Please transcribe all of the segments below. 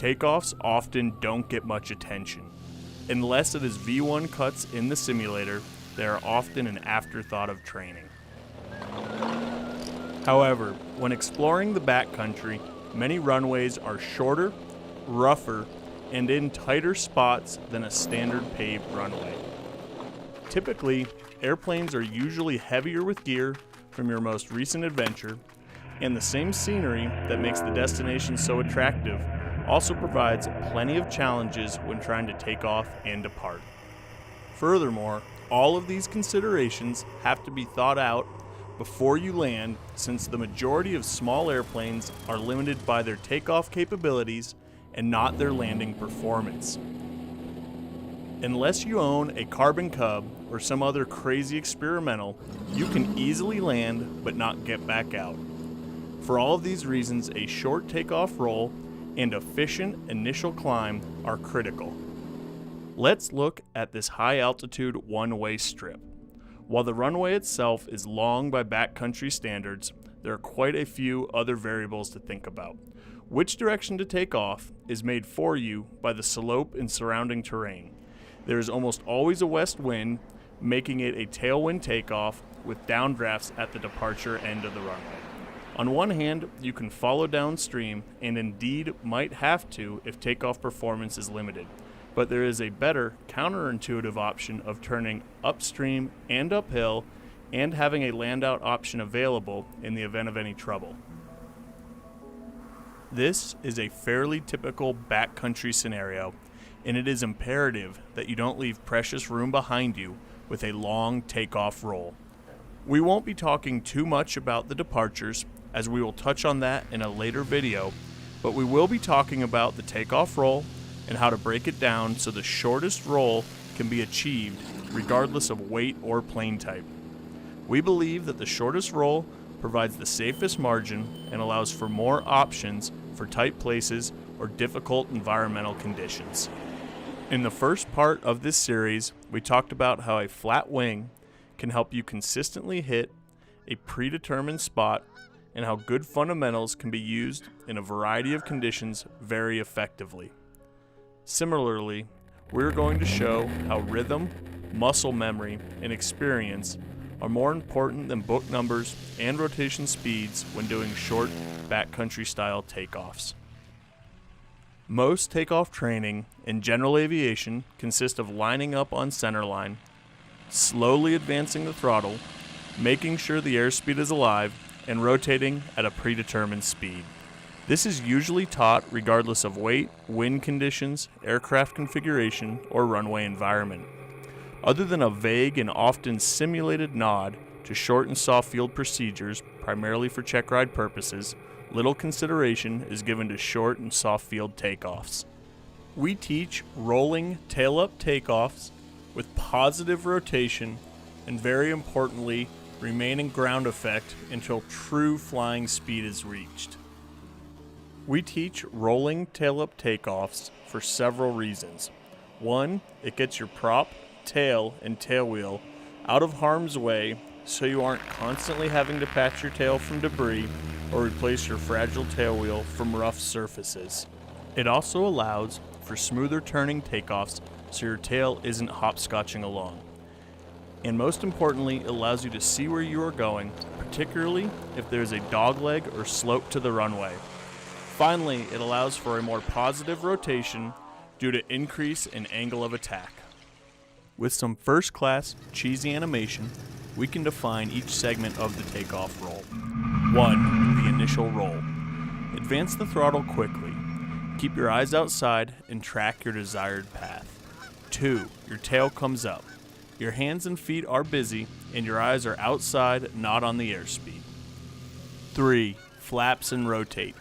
takeoffs often don't get much attention. Unless it is V1 cuts in the simulator, they are often an afterthought of training. However, when exploring the backcountry, many runways are shorter, rougher, and in tighter spots than a standard paved runway. Typically, airplanes are usually heavier with gear from your most recent adventure, and the same scenery that makes the destination so attractive also provides plenty of challenges when trying to take off and depart. Furthermore, all of these considerations have to be thought out before you land, since the majority of small airplanes are limited by their takeoff capabilities and not their landing performance. Unless you own a Carbon Cub or some other crazy experimental, you can easily land but not get back out. For all of these reasons, a short takeoff roll and efficient initial climb are critical. Let's look at this high altitude one-way strip. While the runway itself is long by backcountry standards, there are quite a few other variables to think about. Which direction to take off is made for you by the slope and surrounding terrain. There is almost always a west wind, making it a tailwind takeoff with downdrafts at the departure end of the runway. On one hand, you can follow downstream and indeed might have to if takeoff performance is limited, but there is a better counterintuitive option of turning upstream and uphill and having a land-out option available in the event of any trouble. This is a fairly typical backcountry scenario, and it is imperative that you don't leave precious room behind you with a long takeoff roll. We won't be talking too much about the departures, as we will touch on that in a later video, but we will be talking about the takeoff roll and how to break it down so the shortest roll can be achieved regardless of weight or plane type. We believe that the shortest roll provides the safest margin and allows for more options for tight places or difficult environmental conditions. In the first part of this series, we talked about how a flat wing can help you consistently hit a predetermined spot and how good fundamentals can be used in a variety of conditions very effectively. Similarly, we're going to show how rhythm, muscle memory, and experience are more important than book numbers and rotation speeds when doing short backcountry style takeoffs. Most takeoff training in general aviation consists of lining up on centerline, slowly advancing the throttle, making sure the airspeed is alive, and rotating at a predetermined speed. This is usually taught regardless of weight, wind conditions, aircraft configuration, or runway environment. Other than a vague and often simulated nod to short and soft field procedures, primarily for check ride purposes, little consideration is given to short and soft field takeoffs. We teach rolling tail-up takeoffs with positive rotation and, very importantly, remaining ground effect until true flying speed is reached. We teach rolling tail-up takeoffs for several reasons. One, it gets your prop, tail, and tailwheel out of harm's way so you aren't constantly having to patch your tail from debris or replace your fragile tailwheel from rough surfaces. It also allows for smoother turning takeoffs so your tail isn't hopscotching along. And most importantly, it allows you to see where you are going, particularly if there's a dogleg or slope to the runway. Finally, it allows for a more positive rotation due to increase in angle of attack. With some first-class, cheesy animation, we can define each segment of the takeoff roll. 1. The initial roll. Advance the throttle quickly. Keep your eyes outside and track your desired path. 2. Your tail comes up. Your hands and feet are busy, and your eyes are outside, not on the airspeed. 3. Flaps and rotate.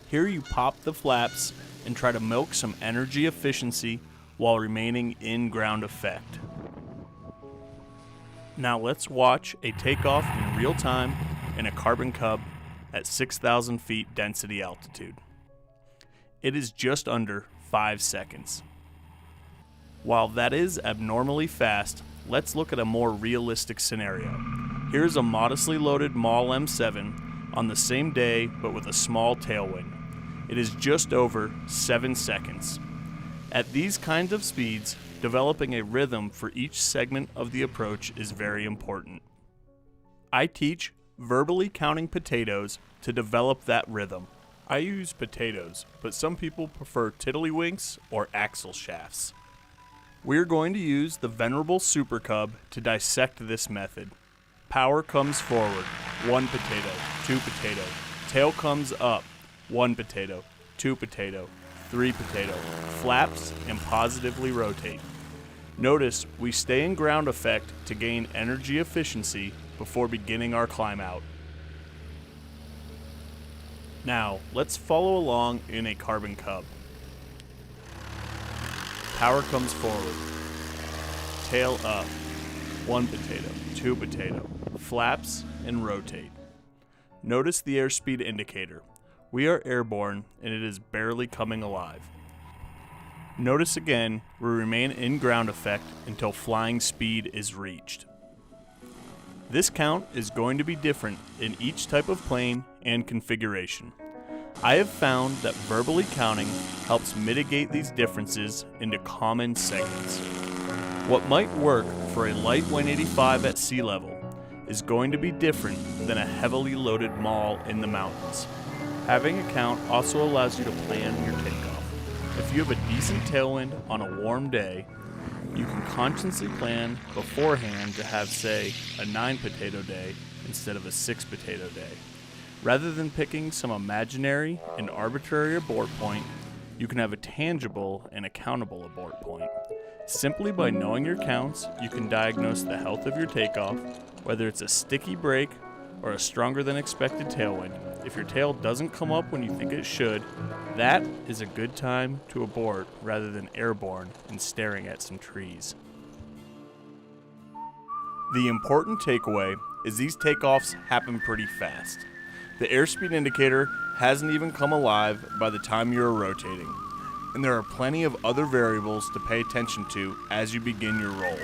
Here you pop the flaps and try to milk some energy efficiency while remaining in ground effect. Now let's watch a takeoff in real time in a Carbon Cub at 6,000 feet density altitude. It is just under 5 seconds. While that is abnormally fast, let's look at a more realistic scenario. Here's a modestly loaded MAL M7 on the same day but with a small tailwind. it is just over 7 seconds. At these kinds of speeds, developing a rhythm for each segment of the approach is very important. I teach verbally counting potatoes to develop that rhythm. I use potatoes, but some people prefer tiddlywinks or axle shafts. We're going to use the venerable Super Cub to dissect this method. Power comes forward, 1 potato, 2 potato. Tail comes up, 1 potato, 2 potato, 3 potato. Flaps and positively rotate. Notice we stay in ground effect to gain energy efficiency before beginning our climb out. Now, let's follow along in a carbon cub. Power comes forward. Tail up. 1 potato, 2 potato. Flaps and rotate. Notice the airspeed indicator. We are airborne and it is barely coming alive. Notice again, we remain in ground effect until flying speed is reached. This count is going to be different in each type of plane and configuration. I have found that verbally counting helps mitigate these differences into common segments. What might work for a light 185 at sea level is going to be different than a heavily loaded mall in the mountains. Having a count also allows you to plan your takeoff. If you have a decent tailwind on a warm day, you can consciously plan beforehand to have, say, a 9 potato day instead of a 6 potato day. Rather than picking some imaginary and arbitrary abort point, you can have a tangible and accountable abort point. Simply by knowing your counts, you can diagnose the health of your takeoff, whether it's a sticky brake or a stronger than expected tailwind. If your tail doesn't come up when you think it should, that is a good time to abort rather than airborne and staring at some trees. The important takeaway is these takeoffs happen pretty fast. The airspeed indicator hasn't even come alive by the time you're rotating, and there are plenty of other variables to pay attention to as you begin your roll.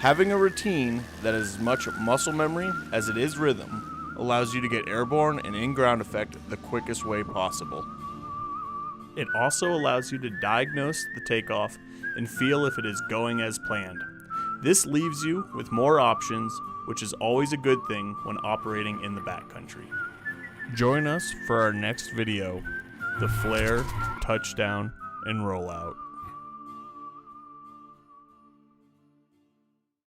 Having a routine that is as much muscle memory as it is rhythm allows you to get airborne and in ground effect the quickest way possible. It also allows you to diagnose the takeoff and feel if it is going as planned. This leaves you with more options, which is always a good thing when operating in the backcountry. Join us for our next video, the flare, touchdown, and rollout.